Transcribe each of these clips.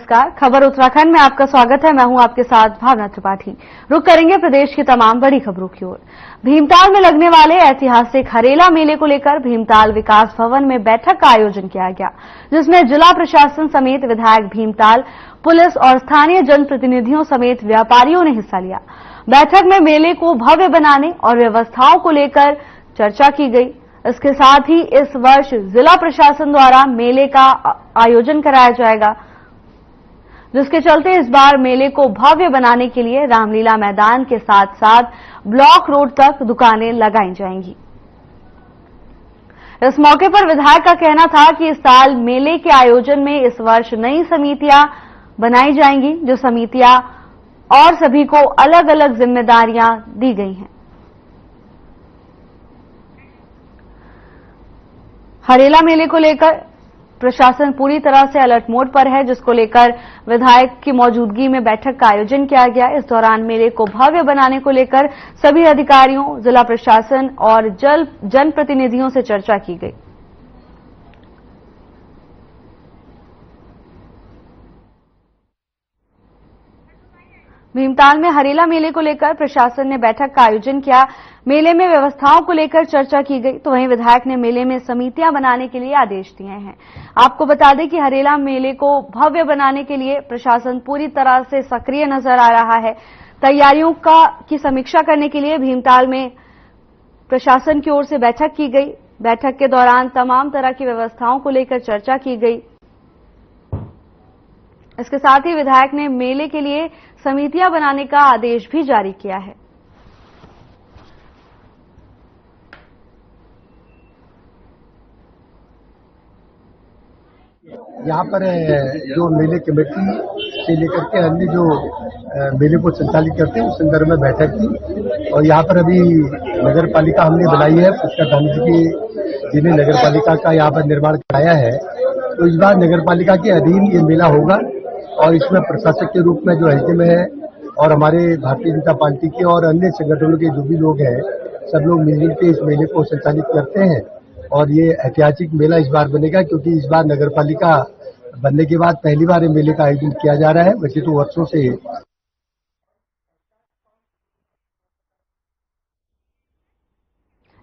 नमस्कार। खबर उत्तराखंड में आपका स्वागत है। मैं हूं आपके साथ भावना त्रिपाठी। रुक करेंगे प्रदेश की तमाम बड़ी खबरों की ओर। भीमताल में लगने वाले ऐतिहासिक हरेला मेले को लेकर भीमताल विकास भवन में बैठक का आयोजन किया गया, जिसमें जिला प्रशासन समेत विधायक भीमताल, पुलिस और स्थानीय जनप्रतिनिधियों समेत व्यापारियों ने हिस्सा लिया। बैठक में मेले को भव्य बनाने और व्यवस्थाओं को लेकर चर्चा की गई। इसके साथ ही इस वर्ष जिला प्रशासन द्वारा मेले का आयोजन कराया जाएगा, जिसके चलते इस बार मेले को भव्य बनाने के लिए रामलीला मैदान के साथ साथ ब्लॉक रोड तक दुकानें लगाई जाएंगी। इस मौके पर विधायक का कहना था कि इस साल मेले के आयोजन में इस वर्ष नई समितियां बनाई जाएंगी, जो समितियां और सभी को अलग अलग जिम्मेदारियां दी गई हैं। हरेला मेले को लेकर प्रशासन पूरी तरह से अलर्ट मोड पर है, जिसको लेकर विधायक की मौजूदगी में बैठक का आयोजन किया गया। इस दौरान मेले को भव्य बनाने को लेकर सभी अधिकारियों, जिला प्रशासन और जनप्रतिनिधियों से चर्चा की गई। भीमताल में हरेला मेले को लेकर प्रशासन ने बैठक का आयोजन किया। मेले में व्यवस्थाओं को लेकर चर्चा की गई, तो वहीं विधायक ने मेले में समितियां बनाने के लिए आदेश दिए हैं। आपको बता दें कि हरेला मेले को भव्य बनाने के लिए प्रशासन पूरी तरह से सक्रिय नजर आ रहा है। तैयारियों की समीक्षा करने के लिए भीमताल में प्रशासन की ओर से बैठक की गई। बैठक के दौरान तमाम तरह की व्यवस्थाओं को लेकर चर्चा की गई। इसके साथ ही विधायक ने मेले के लिए समितियां बनाने का आदेश भी जारी किया है। यहाँ पर जो मेले कमेटी से लेकर के अन्य जो मेले को संचालित करते हैं उस संदर्भ में बैठक की। और यहाँ पर अभी नगर पालिका हमने बनाई है, पुष्कर धामी जी की जिन्हें नगर पालिका का यहाँ पर निर्माण कराया है। तो इस बार नगर पालिका के अधीन ये मेला होगा और इसमें प्रशासक के रूप में जो एसडीएम है और हमारे भारतीय जनता पार्टी के और अन्य संगठनों के जो भी लोग हैं, सब लोग मिलजुल के इस मेले को संचालित करते हैं। और ये ऐतिहासिक मेला इस बार बनेगा, क्योंकि इस बार नगर पालिका बनने के बाद पहली बार मेले का आयोजन किया जा रहा है। वैसे तो वर्षों से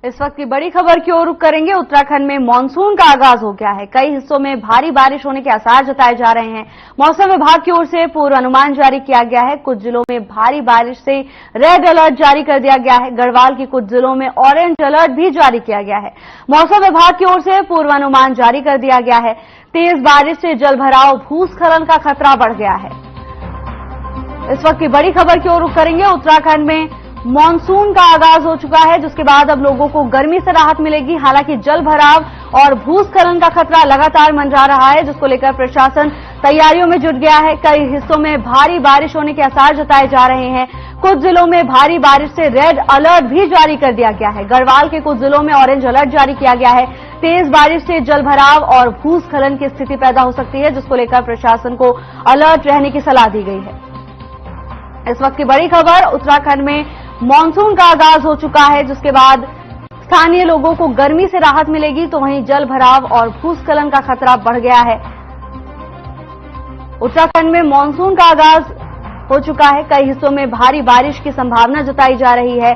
इस वक्त की बड़ी खबर की ओर रुख करेंगे। उत्तराखंड में मानसून का आगाज हो गया है। कई हिस्सों में भारी बारिश होने के आसार जताए जा रहे हैं। मौसम विभाग की ओर से पूर्व अनुमान जारी किया गया है। कुछ जिलों में भारी बारिश से रेड अलर्ट जारी कर दिया गया है। गढ़वाल के कुछ जिलों में ऑरेंज अलर्ट भी जारी किया गया है। मौसम विभाग की ओर से पूर्व अनुमान जारी कर दिया गया है। तेज बारिश से जलभराव, भूस्खलन का खतरा बढ़ गया है। इस वक्त की बड़ी खबर की ओर रुख करेंगे। उत्तराखंड में मानसून का आगाज हो चुका है, जिसके बाद अब लोगों को गर्मी से राहत मिलेगी। हालांकि जल भराव और भूस्खलन का खतरा लगातार मंडरा रहा है, जिसको लेकर प्रशासन तैयारियों में जुट गया है। कई हिस्सों में भारी बारिश होने के आसार जताए जा रहे हैं। कुछ जिलों में भारी बारिश से रेड अलर्ट भी जारी कर दिया गया है। गढ़वाल के कुछ जिलों में ऑरेंज अलर्ट जारी किया गया है। तेज बारिश से जल भराव और भूस्खलन की स्थिति पैदा हो सकती है, जिसको लेकर प्रशासन को अलर्ट रहने की सलाह दी गई है। इस वक्त की बड़ी खबर, उत्तराखंड में मानसून का आगाज हो चुका है, जिसके बाद स्थानीय लोगों को गर्मी से राहत मिलेगी, तो वहीं जल भराव और भूस्खलन का खतरा बढ़ गया है। उत्तराखंड में मानसून का आगाज हो चुका है। कई हिस्सों में भारी बारिश की संभावना जताई जा रही है।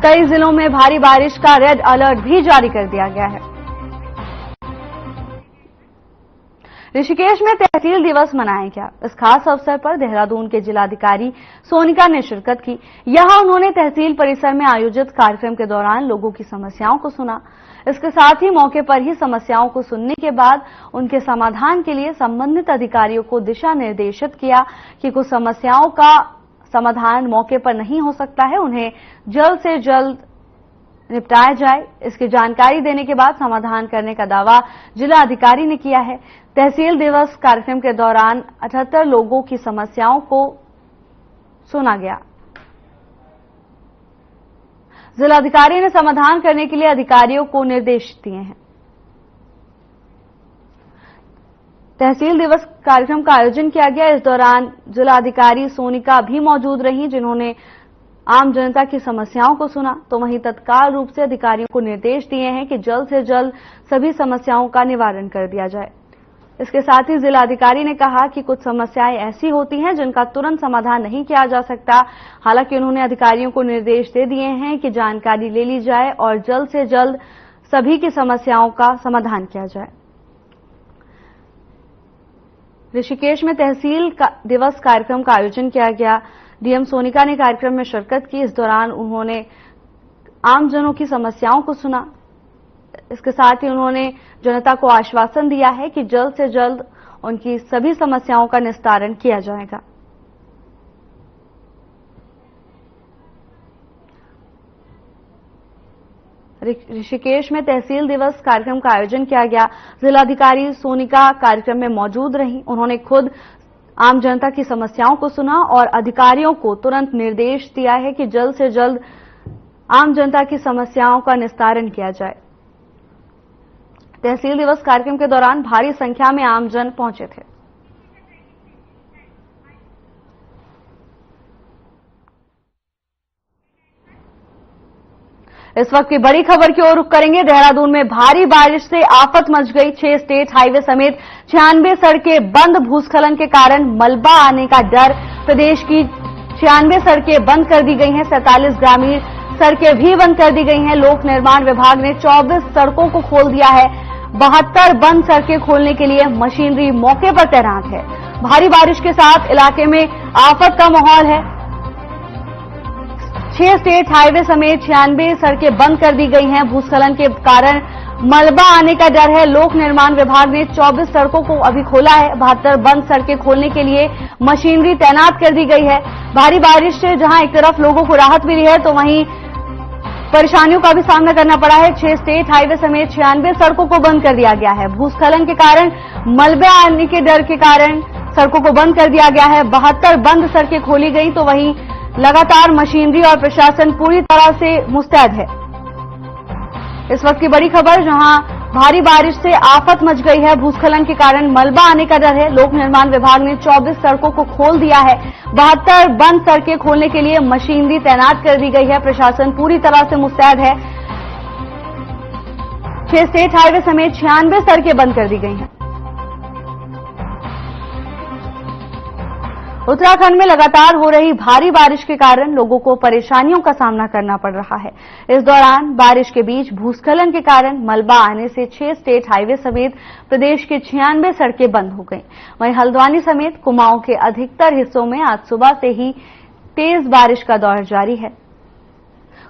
कई जिलों में भारी बारिश का रेड अलर्ट भी जारी कर दिया गया है। ऋषिकेश में तहसील दिवस मनाया गया। इस खास अवसर पर देहरादून के जिलाधिकारी सोनिका ने शिरकत की। यहां उन्होंने तहसील परिसर में आयोजित कार्यक्रम के दौरान लोगों की समस्याओं को सुना। इसके साथ ही मौके पर ही समस्याओं को सुनने के बाद उनके समाधान के लिए संबंधित अधिकारियों को दिशा निर्देशित किया कि कुछ समस्याओं का समाधान मौके पर नहीं हो सकता है, उन्हें जल्द से जल्द निपटाया जाए। इसकी जानकारी देने के बाद समाधान करने का दावा जिला अधिकारी ने किया है। तहसील दिवस कार्यक्रम के दौरान 78 लोगों की समस्याओं को सुना गया। जिलाधिकारी ने समाधान करने के लिए अधिकारियों को निर्देश दिए हैं। तहसील दिवस कार्यक्रम का आयोजन किया गया। इस दौरान जिलाधिकारी सोनिका भी मौजूद रहीं, जिन्होंने आम जनता की समस्याओं को सुना, तो वहीं तत्काल रूप से अधिकारियों को निर्देश दिए हैं कि जल्द से जल्द सभी समस्याओं का निवारण कर दिया जाए। इसके साथ ही जिलाधिकारी ने कहा कि कुछ समस्याएं ऐसी होती हैं जिनका तुरंत समाधान नहीं किया जा सकता। हालांकि उन्होंने अधिकारियों को निर्देश दे दिए हैं कि जानकारी ले ली जाए और जल्द से जल्द सभी की समस्याओं का समाधान किया जाए। ऋषिकेश में तहसील दिवस कार्यक्रम का आयोजन किया गया। डीएम सोनिका ने कार्यक्रम में शिरकत की। इस दौरान उन्होंने आमजनों की समस्याओं को सुना। इसके साथ ही उन्होंने जनता को आश्वासन दिया है कि जल्द से जल्द उनकी सभी समस्याओं का निस्तारण किया जाएगा। ऋषिकेश में तहसील दिवस कार्यक्रम का आयोजन किया गया। जिलाधिकारी सोनिका कार्यक्रम में मौजूद रहीं। उन्होंने खुद आम जनता की समस्याओं को सुना और अधिकारियों को तुरंत निर्देश दिया है कि जल्द से जल्द आम जनता की समस्याओं का निस्तारण किया जाए। तहसील दिवस कार्यक्रम के दौरान भारी संख्या में आमजन पहुंचे थे। इस वक्त की बड़ी खबर की ओर रुख करेंगे। देहरादून में भारी बारिश से आफत मच गई। 6 स्टेट हाईवे समेत 96 सड़कें बंद। भूस्खलन के कारण मलबा आने का डर। प्रदेश की 96 सड़कें बंद कर दी गई हैं। 47 ग्रामीण सड़कें भी बंद कर दी गई हैं। लोक निर्माण विभाग ने 24 सड़कों को खोल दिया है। 72 बंद सड़कें खोलने के लिए मशीनरी मौके पर तैनात है। भारी बारिश के साथ इलाके में आफत का माहौल है। 6 स्टेट हाईवे समेत 96 सड़कें बंद कर दी गई हैं। भूस्खलन के कारण मलबा आने का डर है। लोक निर्माण विभाग ने 24 सड़कों को अभी खोला है। 72 बंद सड़कें खोलने के लिए मशीनरी तैनात कर दी गई है। भारी बारिश से जहां एक तरफ लोगों को राहत मिली है तो वहीं परेशानियों का भी सामना करना पड़ा है। 6 स्टेट हाईवे समेत 96 सड़कों को बंद कर दिया गया है। भूस्खलन के कारण मलबे आने के डर के कारण सड़कों को बंद कर दिया गया है। 72 बंद सड़कें खोली गई तो वहीं लगातार मशीनरी और प्रशासन पूरी तरह से मुस्तैद है। इस वक्त की बड़ी खबर, जहां भारी बारिश से आफत मच गई है। भूस्खलन के कारण मलबा आने का डर है। लोक निर्माण विभाग ने 24 सड़कों को खोल दिया है। 72 बंद सड़कें खोलने के लिए मशीनरी तैनात कर दी गई है। प्रशासन पूरी तरह से मुस्तैद है। 6 स्टेट हाईवे समेत 96 सड़कें बंद कर दी गई हैं। उत्तराखंड में लगातार हो रही भारी बारिश के कारण लोगों को परेशानियों का सामना करना पड़ रहा है। इस दौरान बारिश के बीच भूस्खलन के कारण मलबा आने से 6 स्टेट हाईवे समेत प्रदेश के 96 सड़कें बंद हो गईं। वहीं हल्द्वानी समेत कुमाऊं के अधिकतर हिस्सों में आज सुबह से ही तेज बारिश का दौर जारी है।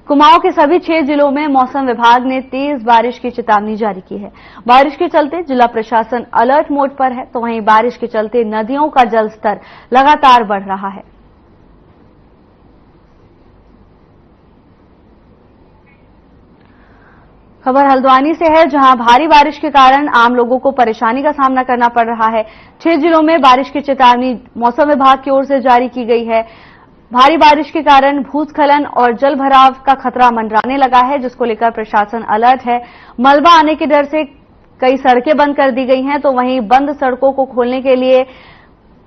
कुमाऊं के सभी 6 जिलों में मौसम विभाग ने तेज बारिश की चेतावनी जारी की है। बारिश के चलते जिला प्रशासन अलर्ट मोड पर है तो वहीं बारिश के चलते नदियों का जलस्तर लगातार बढ़ रहा है। खबर हल्द्वानी से है, जहां भारी बारिश के कारण आम लोगों को परेशानी का सामना करना पड़ रहा है। 6 जिलों में बारिश की चेतावनी मौसम विभाग की ओर से जारी की गई है। भारी बारिश के कारण भूस्खलन और जल भराव का खतरा मंडराने लगा है, जिसको लेकर प्रशासन अलर्ट है। मलबा आने के डर से कई सड़कें बंद कर दी गई हैं तो वहीं बंद सड़कों को खोलने के लिए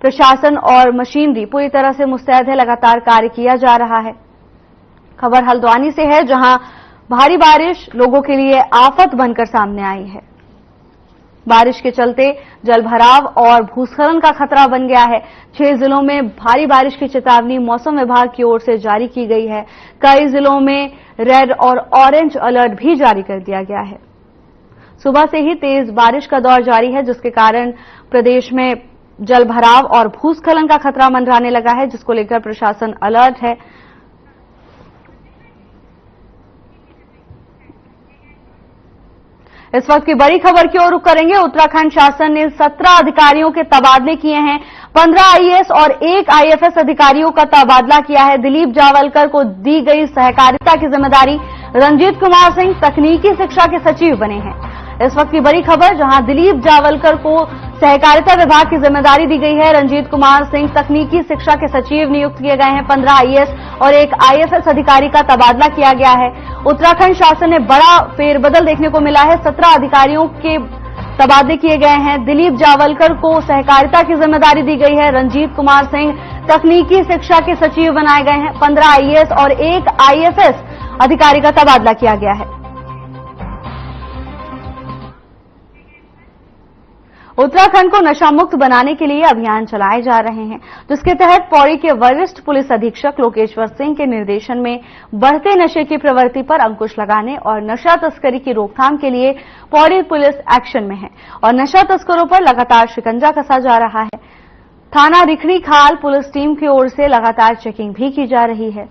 प्रशासन और मशीनरी पूरी तरह से मुस्तैद है। लगातार कार्य किया जा रहा है। खबर हल्द्वानी से है, जहां भारी बारिश लोगों के लिए आफत बनकर सामने आई है। बारिश के चलते जलभराव और भूस्खलन का खतरा बन गया है। 6 जिलों में भारी बारिश की चेतावनी मौसम विभाग की ओर से जारी की गई है। कई जिलों में रेड और ऑरेंज अलर्ट भी जारी कर दिया गया है। सुबह से ही तेज बारिश का दौर जारी है, जिसके कारण प्रदेश में जलभराव और भूस्खलन का खतरा मंडराने लगा है, जिसको लेकर प्रशासन अलर्ट है। इस वक्त की बड़ी खबर की ओर रुख करेंगे। उत्तराखंड शासन ने 17 अधिकारियों के तबादले किए हैं। 15 आईएएस और 1 आईएफएस अधिकारियों का तबादला किया है। दिलीप जावलकर को दी गई सहकारिता की जिम्मेदारी। रंजीत कुमार सिंह तकनीकी शिक्षा के सचिव बने हैं। इस वक्त की बड़ी खबर, जहां दिलीप जावलकर को सहकारिता विभाग की जिम्मेदारी दी गई है। रंजीत कुमार सिंह तकनीकी शिक्षा के सचिव नियुक्त किए गए हैं। 15 आईएएस और 1 आईएफएस अधिकारी का तबादला किया गया है। उत्तराखंड शासन ने बड़ा फेरबदल देखने को मिला है। 17 अधिकारियों के तबादले किए गए हैं। दिलीप जावलकर को सहकारिता की जिम्मेदारी दी गई है। रंजीत कुमार सिंह तकनीकी शिक्षा के सचिव बनाए गए हैं। 15 आईएएस और 1 आईएफएस अधिकारी का तबादला किया गया है। उत्तराखंड को नशा मुक्त बनाने के लिए अभियान चलाए जा रहे हैं, जिसके तहत पौड़ी के वरिष्ठ पुलिस अधीक्षक लोकेश्वर सिंह के निर्देशन में बढ़ते नशे की प्रवृत्ति पर अंकुश लगाने और नशा तस्करी की रोकथाम के लिए पौड़ी पुलिस एक्शन में है और नशा तस्करों पर लगातार शिकंजा कसा जा रहा है। थाना रिखणी खाल पुलिस टीम की ओर से लगातार चेकिंग भी की जा रही है।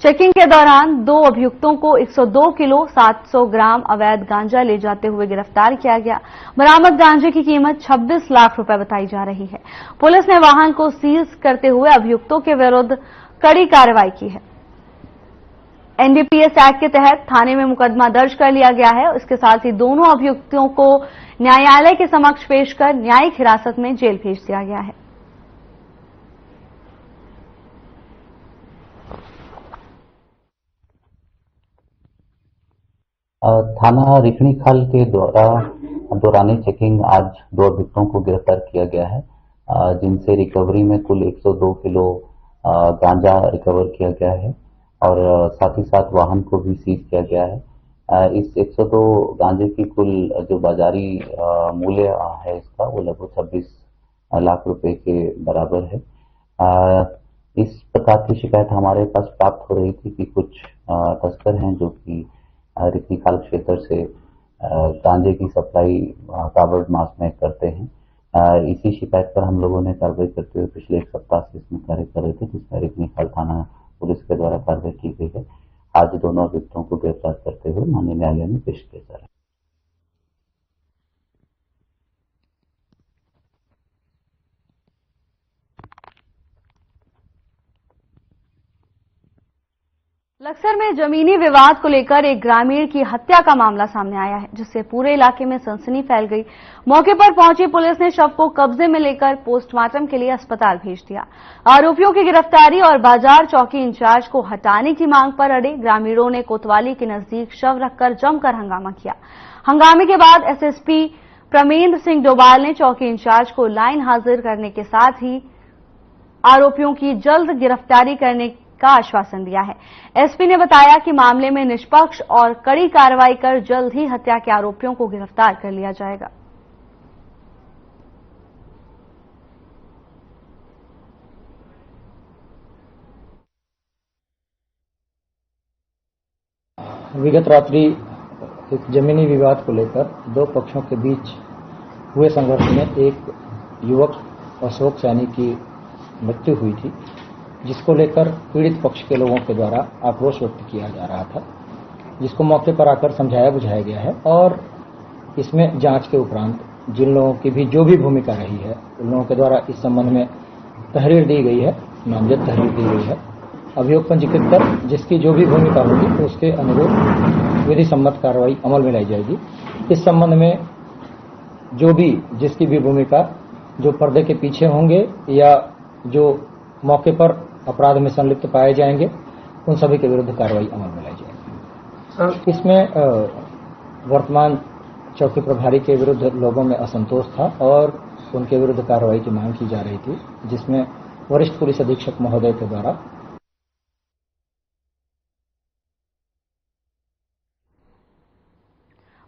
चेकिंग के दौरान 2 अभियुक्तों को 102 किलो 700 ग्राम अवैध गांजा ले जाते हुए गिरफ्तार किया गया। बरामद गांजे की कीमत 26 लाख रुपए बताई जा रही है। पुलिस ने वाहन को सीज करते हुए अभियुक्तों के विरुद्ध कड़ी कार्रवाई की है। एनडीपीएस एक्ट के तहत थाने में मुकदमा दर्ज कर लिया गया है। इसके साथ ही दोनों अभियुक्तों को न्यायालय के समक्ष पेश कर न्यायिक हिरासत में जेल भेज दिया गया है। थाना रिखणी खाल के दौरान चेकिंग आज 2 अभियुक्तों को गिरफ्तार किया गया है, जिनसे रिकवरी में कुल 102 किलो गांजा रिकवर किया गया है और साथ ही साथ वाहन को भी सीज किया गया है। इस 102 गांजे की कुल जो बाजारी मूल्य है इसका वो लगभग 26 लाख रुपए के बराबर है। इस प्रकार की शिकायत हमारे पास प्राप्त हो रही थी कि कुछ तस्कर हैं जो कि रिखणी खाल क्षेत्र से गांजे की सप्लाई कावड़ मास में करते हैं। इसी शिकायत पर हम लोगों ने कार्रवाई करते हुए पिछले 1 सप्ताह से इसमें कार्य कर रहे थे, जिसमें रिखणी खाल थाना पुलिस के द्वारा कार्रवाई की गई है। आज दोनों अभियुक्तों को गिरफ्तार करते हुए माननीय न्यायालय में पेश किया जा रहा है। लक्सर में जमीनी विवाद को लेकर एक ग्रामीण की हत्या का मामला सामने आया है, जिससे पूरे इलाके में सनसनी फैल गई। मौके पर पहुंची पुलिस ने शव को कब्जे में लेकर पोस्टमार्टम के लिए अस्पताल भेज दिया। आरोपियों की गिरफ्तारी और बाजार चौकी इंचार्ज को हटाने की मांग पर अड़े ग्रामीणों ने कोतवाली के नजदीक शव रखकर जमकर हंगामा किया। हंगामे के बाद एसएसपी प्रमेंद्र सिंह डोभाल ने चौकी इंचार्ज को लाइन हाजिर करने के साथ ही आरोपियों की जल्द गिरफ्तारी करने का आश्वासन दिया है। एसपी ने बताया कि मामले में निष्पक्ष और कड़ी कार्रवाई कर जल्द ही हत्या के आरोपियों को गिरफ्तार कर लिया जाएगा। विगत रात्रि एक जमीनी विवाद को लेकर 2 पक्षों के बीच हुए संघर्ष में एक युवक अशोक सैनी की मृत्यु हुई थी, जिसको लेकर पीड़ित पक्ष के लोगों के द्वारा आक्रोश व्यक्त किया जा रहा था, जिसको मौके पर आकर समझाया बुझाया गया है और इसमें जांच के उपरांत जिन लोगों की भी जो भी भूमिका रही है उन लोगों के द्वारा इस संबंध में तहरीर दी गई है, नामजद तहरीर दी गई है। अभियोग पंजीकृत कर जिसकी जो भी भूमिका होगी तो उसके अनुरूप विधि सम्मत कार्रवाई अमल में लाई जाएगी। इस संबंध में जो भी जिसकी भी भूमिका जो पर्दे के पीछे होंगे या जो मौके पर अपराध में संलिप्त पाए जाएंगे उन सभी के विरुद्ध कार्रवाई अमल में लाई जाएगी। इसमें वर्तमान चौकी प्रभारी के विरुद्ध लोगों में असंतोष था और उनके विरुद्ध कार्रवाई की मांग की जा रही थी, जिसमें वरिष्ठ पुलिस अधीक्षक महोदय के द्वारा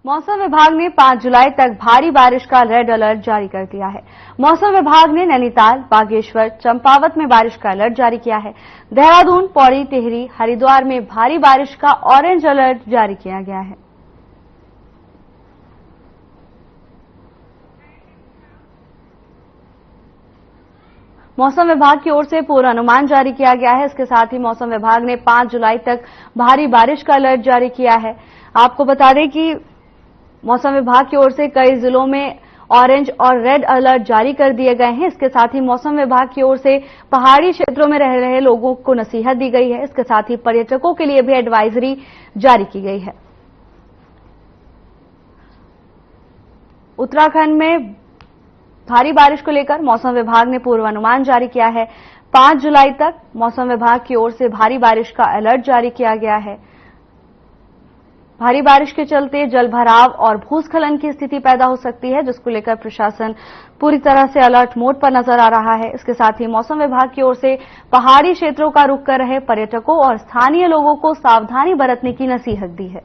मौसम विभाग ने 5 जुलाई तक भारी बारिश का रेड अलर्ट जारी कर दिया है। मौसम विभाग ने नैनीताल, बागेश्वर, चंपावत में बारिश का अलर्ट जारी किया है। देहरादून, पौड़ी, टिहरी, हरिद्वार में भारी बारिश का ऑरेंज अलर्ट जारी किया गया है। मौसम विभाग की ओर से पूर्वानुमान जारी किया गया है। इसके साथ ही मौसम विभाग ने 5 जुलाई तक भारी बारिश का अलर्ट जारी किया है। आपको बता दें कि मौसम विभाग की ओर से कई जिलों में ऑरेंज और रेड अलर्ट जारी कर दिए गए हैं। इसके साथ ही मौसम विभाग की ओर से पहाड़ी क्षेत्रों में रह रहे लोगों को नसीहत दी गई है। इसके साथ ही पर्यटकों के लिए भी एडवाइजरी जारी की गई है। उत्तराखंड में भारी बारिश को लेकर मौसम विभाग ने पूर्वानुमान जारी किया है। 5 जुलाई तक मौसम विभाग की ओर से भारी बारिश का अलर्ट जारी किया गया है। भारी बारिश के चलते जलभराव और भूस्खलन की स्थिति पैदा हो सकती है, जिसको लेकर प्रशासन पूरी तरह से अलर्ट मोड पर नजर आ रहा है। इसके साथ ही मौसम विभाग की ओर से पहाड़ी क्षेत्रों का रुख कर रहे पर्यटकों और स्थानीय लोगों को सावधानी बरतने की नसीहत दी है।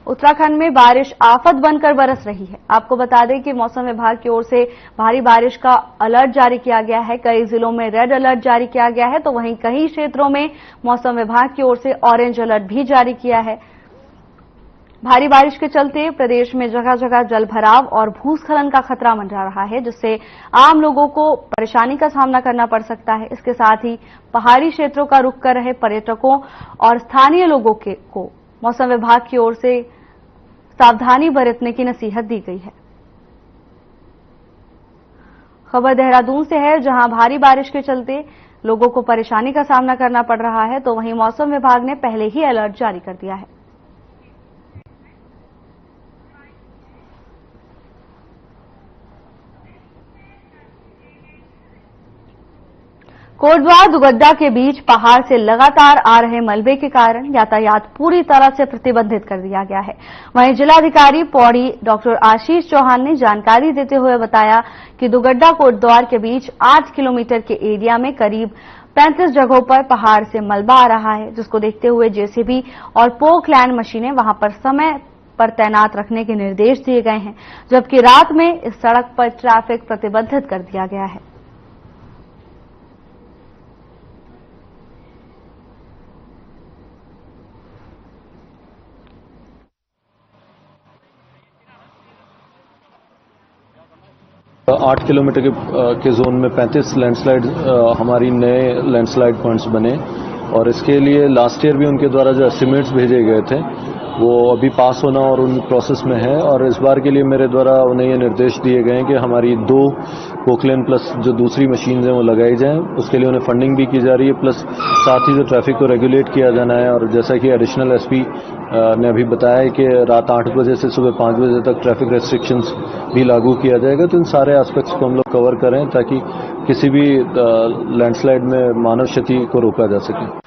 उत्तराखंड में बारिश आफत बनकर बरस रही है। आपको बता दें कि मौसम विभाग की ओर से भारी बारिश का अलर्ट जारी किया गया है। कई जिलों में रेड अलर्ट जारी किया गया है, तो वहीं कई क्षेत्रों में मौसम विभाग की ओर से ऑरेंज अलर्ट भी जारी किया है। भारी बारिश के चलते प्रदेश में जगह जगह जल भराव और भूस्खलन का खतरा मंडरा रहा है, जिससे आम लोगों को परेशानी का सामना करना पड़ सकता है। इसके साथ ही पहाड़ी क्षेत्रों का रुख कर रहे पर्यटकों और स्थानीय लोगों को मौसम विभाग की ओर से सावधानी बरतने की नसीहत दी गई है। खबर देहरादून से है, जहां भारी बारिश के चलते लोगों को परेशानी का सामना करना पड़ रहा है, तो वहीं मौसम विभाग ने पहले ही अलर्ट जारी कर दिया है। कोटद्वार दुगड्डा के बीच पहाड़ से लगातार आ रहे मलबे के कारण यातायात पूरी तरह से प्रतिबंधित कर दिया गया है। वहीं जिलाधिकारी पौड़ी डॉक्टर आशीष चौहान ने जानकारी देते हुए बताया कि दुगड्डा कोटद्वार के बीच 8 किलोमीटर के एरिया में करीब 35 जगहों पर पहाड़ से मलबा आ रहा है, जिसको देखते हुए जेसीबी और पोकलैंड मशीनें वहां पर समय पर तैनात रखने के निर्देश दिए गए हैं, जबकि रात में इस सड़क पर ट्रैफिक प्रतिबंधित कर दिया गया है। आठ किलोमीटर के जोन में 35 लैंडस्लाइड हमारी नए लैंडस्लाइड पॉइंट्स बने और इसके लिए लास्ट ईयर भी उनके द्वारा जो एस्टिमेट्स भेजे गए थे वो अभी पास होना और उन प्रोसेस में है। और इस बार के लिए मेरे द्वारा उन्हें ये निर्देश दिए गए हैं कि हमारी 2 पोकलेन प्लस जो दूसरी मशीन हैं वो लगाई जाएं। उसके लिए उन्हें फंडिंग भी की जा रही है, प्लस साथ ही जो ट्रैफिक को रेगुलेट किया जाना है। और जैसा कि एडिशनल एसपी ने अभी बताया है कि रात 8 बजे से सुबह 5 बजे तक ट्रैफिक रेस्ट्रिक्शंस भी लागू किया जाएगा। तो इन सारे एस्पेक्ट्स को हम लोग कवर करें ताकि किसी भी लैंडस्लाइड में मानव क्षति को रोका जा सके।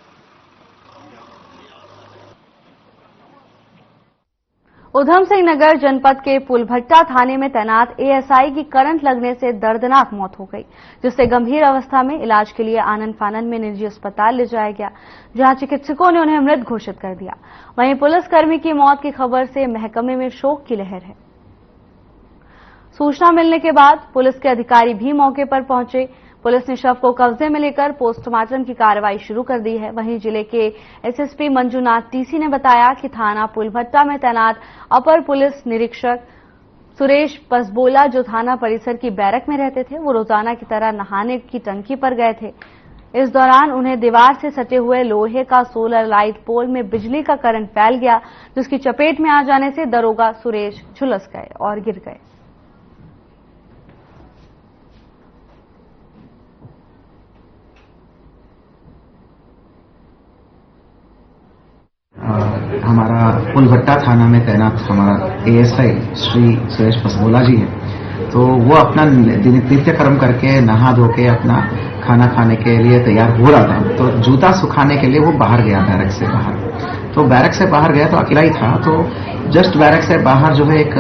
उधम सिंह नगर जनपद के पुलभट्टा थाने में तैनात एएसआई की करंट लगने से दर्दनाक मौत हो गई, जिससे गंभीर अवस्था में इलाज के लिए आनंद फानंद में निजी अस्पताल ले जाया गया, जहां चिकित्सकों ने उन्हें मृत घोषित कर दिया। वहीं पुलिसकर्मी की मौत की खबर से महकमे में शोक की लहर है। सूचना मिलने के बाद पुलिस के अधिकारी भी मौके पर पहुंचे। पुलिस ने शव को कब्जे में लेकर पोस्टमार्टम की कार्रवाई शुरू कर दी है। वहीं जिले के एसएसपी मंजूनाथ टीसी ने बताया कि थाना पुलभट्टा में तैनात अपर पुलिस निरीक्षक सुरेश पसबोला, जो थाना परिसर की बैरक में रहते थे, वो रोजाना की तरह नहाने की टंकी पर गए थे। इस दौरान उन्हें दीवार से सटे हुए लोहे का सोलर लाइट पोल में बिजली का करंट फैल गया, जिसकी चपेट में आ जाने से दरोगा सुरेश झुलस गए और गिर गए। हमारा पुलभट्टा थाना में तैनात हमारा एएसआई श्री सुरेश पसबोला जी है, तो वो अपना नित्य कर्म करके नहा धो के अपना खाना खाने के लिए तैयार हो रहा था। तो जूता सुखाने के लिए वो बाहर गया बैरक से बाहर। तो बैरक से बाहर गया तो अकेला ही था। तो जस्ट बैरक से बाहर जो है एक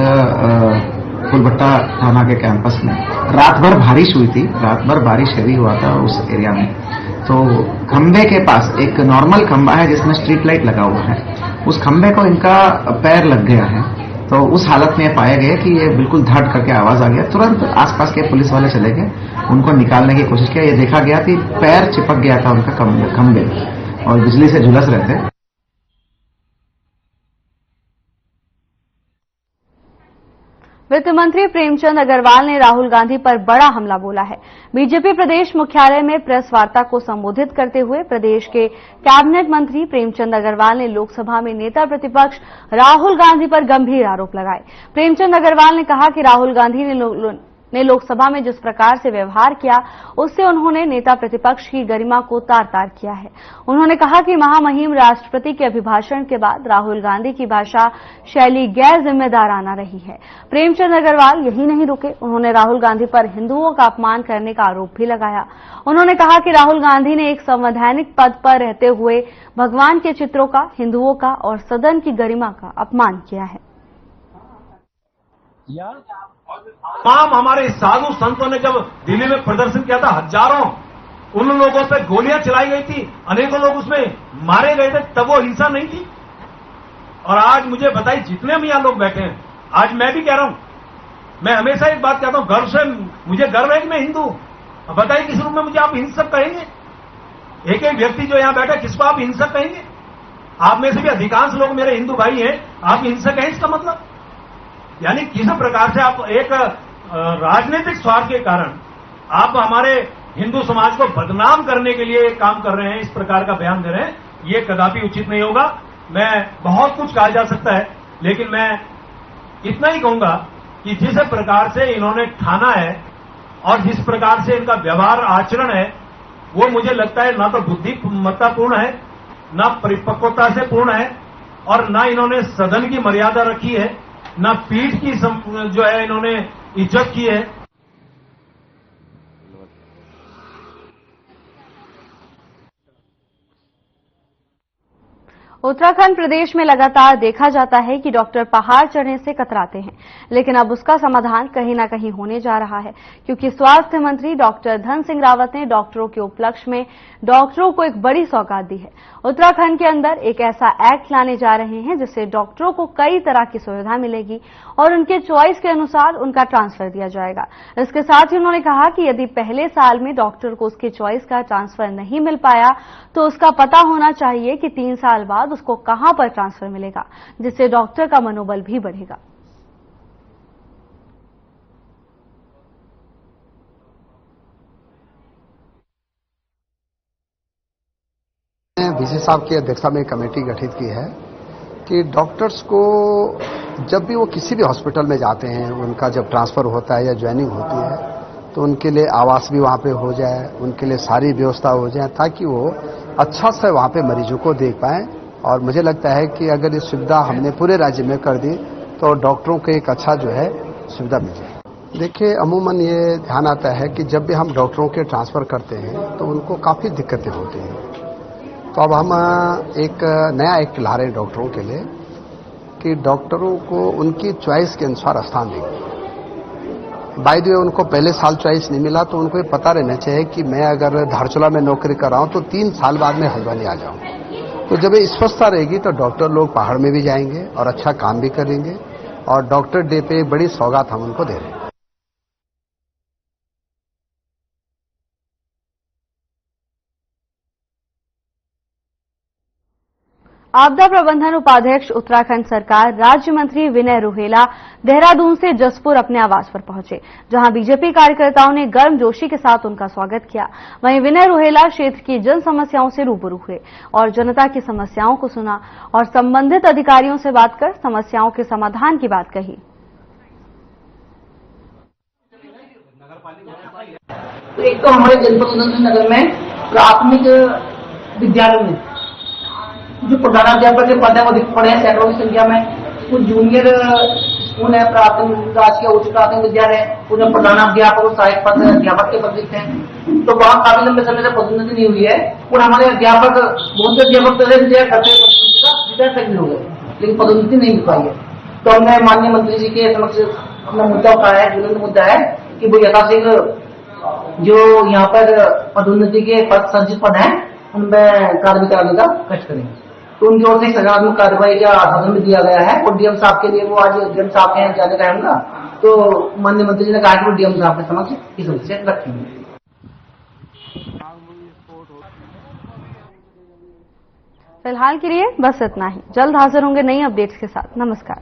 पुलभट्टा थाना के कैंपस में रात भर बारिश हुई थी। रात भर बारिश हैवी हुआ था उस एरिया में। तो खंबे के पास एक नॉर्मल खंबा है जिसमें स्ट्रीट लाइट लगा हुआ है, उस खंबे को इनका पैर लग गया है। तो उस हालत में पाया गया कि ये बिल्कुल धड़ करके आवाज आ गया। तुरंत आसपास के पुलिस वाले चले गए, उनको निकालने की कोशिश किया। ये देखा गया कि पैर चिपक गया था उनका खंबे और बिजली से झुलस रहे थे। वित्त मंत्री प्रेमचंद अग्रवाल ने राहुल गांधी पर बड़ा हमला बोला है। बीजेपी प्रदेश मुख्यालय में प्रेस वार्ता को संबोधित करते हुए प्रदेश के कैबिनेट मंत्री प्रेमचंद अग्रवाल ने लोकसभा में नेता प्रतिपक्ष राहुल गांधी पर गंभीर आरोप लगाए। प्रेमचंद अग्रवाल ने कहा कि राहुल गांधी ने लोकसभा में जिस प्रकार से व्यवहार किया, उससे उन्होंने नेता प्रतिपक्ष की गरिमा को तार-तार किया है। उन्होंने कहा कि महामहिम राष्ट्रपति के अभिभाषण के बाद राहुल गांधी की भाषा शैली गैर जिम्मेदाराना रही है। प्रेमचंद अग्रवाल यही नहीं रुके, उन्होंने राहुल गांधी पर हिंदुओं का अपमान करने का आरोप भी लगाया। उन्होंने कहा कि राहुल गांधी ने एक संवैधानिक पद पर रहते हुए भगवान के चित्रों का, हिंदुओं का और सदन की गरिमा का अपमान किया है। तमाम हमारे साधु संतों ने जब दिल्ली में प्रदर्शन किया था, हजारों उन लोगों पे गोलियां चलाई गई थी, अनेकों लोग उसमें मारे गए थे, तब वो हिंसा नहीं थी। और आज मुझे बताइए, जितने भी यहाँ लोग बैठे हैं, आज मैं भी कह रहा हूं, मैं हमेशा एक बात कहता हूं, गर्व से, मुझे गर्व है कि मैं हिंदू हूं। बताइए किस रूप में मुझे आप हिंसक कहेंगे? एक एक व्यक्ति जो यहां बैठा, किसको आप हिंसक कहेंगे? आप में से भी अधिकांश लोग मेरे हिंदू भाई हैं, आप हिंसक हैं, इसका मतलब यानी किस प्रकार से आप एक राजनीतिक स्वार्थ के कारण आप हमारे हिंदू समाज को बदनाम करने के लिए काम कर रहे हैं, इस प्रकार का बयान दे रहे हैं, ये कदापि उचित नहीं होगा। मैं बहुत कुछ कहा जा सकता है, लेकिन मैं इतना ही कहूंगा कि जिस प्रकार से इन्होंने ठाना है और जिस प्रकार से इनका व्यवहार आचरण है, वो मुझे लगता है ना तो बुद्धिमत्तापूर्ण है, ना परिपक्वता से पूर्ण है, और ना इन्होंने सदन की मर्यादा रखी है, ना पीठ की जो है इन्होंने इज्जत की है। उत्तराखंड प्रदेश में लगातार देखा जाता है कि डॉक्टर पहाड़ चढ़ने से कतराते हैं, लेकिन अब उसका समाधान कहीं न कहीं होने जा रहा है, क्योंकि स्वास्थ्य मंत्री डॉक्टर धन सिंह रावत ने डॉक्टरों के उपलक्ष्य में डॉक्टरों को एक बड़ी सौगात दी है। उत्तराखंड के अंदर एक ऐसा एक्ट लाने जा रहे हैं जिससे डॉक्टरों को कई तरह की सुविधा मिलेगी और उनके चॉइस के अनुसार उनका ट्रांसफर दिया जाएगा। इसके साथ ही उन्होंने कहा कि यदि पहले साल में डॉक्टर को उसके चॉइस का ट्रांसफर नहीं मिल पाया तो उसका पता होना चाहिए कि 3 साल बाद उसको कहां पर ट्रांसफर मिलेगा, जिससे डॉक्टर का मनोबल भी बढ़ेगा। वीसी साहब की अध्यक्षता में कमेटी गठित की है कि डॉक्टर्स को जब भी वो किसी भी हॉस्पिटल में जाते हैं, उनका जब ट्रांसफर होता है या ज्वाइनिंग होती है, तो उनके लिए आवास भी वहां पे हो जाए, उनके लिए सारी व्यवस्था हो जाए, ताकि वो अच्छा से वहां पे मरीजों को देख पाए। और मुझे लगता है कि अगर ये सुविधा हमने पूरे राज्य में कर दी तो डॉक्टरों को एक अच्छा जो है सुविधा मिल जाए। देखिए, अमूमन ये ध्यान आता है कि जब भी हम डॉक्टरों के ट्रांसफर करते हैं तो उनको काफी दिक्कतें होती हैं। तो अब हम एक नया एक्ट ला रहे हैं डॉक्टरों के लिए कि डॉक्टरों को उनकी चॉइस के अनुसार स्थान देंगे। बाय द वे, उनको पहले साल चॉइस नहीं मिला तो उनको ये पता रहना चाहिए कि मैं अगर धारचूला में नौकरी कर रहा हूं तो 3 साल बाद में हल्द्वानी आ जाऊं। तो जब ये स्पष्टता रहेगी तो डॉक्टर लोग पहाड़ में भी जाएंगे और अच्छा काम भी करेंगे। और डॉक्टर डे पे बड़ी सौगात हम उनको दे रहे हैं। आपदा प्रबंधन उपाध्यक्ष उत्तराखंड सरकार राज्य मंत्री विनय रोहेला देहरादून से जसपुर अपने आवास पर पहुंचे, जहां बीजेपी कार्यकर्ताओं ने गर्मजोशी के साथ उनका स्वागत किया। वहीं विनय रोहेला क्षेत्र की जन समस्याओं से रूबरू हुए और जनता की समस्याओं को सुना और संबंधित अधिकारियों से बात कर समस्याओं के समाधान की बात कही। एक तो हमारे जनपद नगर में प्राथमिक विद्यालय में जो प्रधानाध्यापक के पद है वो दिख पड़े हैं सैकड़ों की संख्या में। कुछ जूनियर स्कूल है, प्राथमिक राजकीय उच्च प्राथमिक विद्यालय, उनमें प्रधानाध्यापक और सहायक पद अध्यापक के पद दिखते हैं। तो वहाँ काफी लंबे समय से पदोन्नति नहीं हुई है और हमारे अध्यापक बहुत से अध्यापक रिटायर तक भी हो गए, लेकिन पदोन्नति नहीं मिल पाई है। तो हमने माननीय मंत्री जी के समक्ष अपना मुद्दा उठाया है, ज्वलंत मुद्दा है कि वो यथाशीघ्र जो यहाँ पर पदोन्नति के पद संचित पद है उनमें कार्य कराने का कष्ट करेंगे। तो उनकी ओर से सकारात्मक कार्रवाई का आश्वासन भी दिया गया है और डीएम साहब के लिए वो आज डीएम साहब के यहाँ जाने का है उनका, तो माननीय मंत्री जी ने कहा कि वो डीएम साहब के समक्ष इस समस्या रखेंगे। फिलहाल के लिए बस इतना ही। जल्द हाजिर होंगे नई अपडेट्स के साथ। नमस्कार।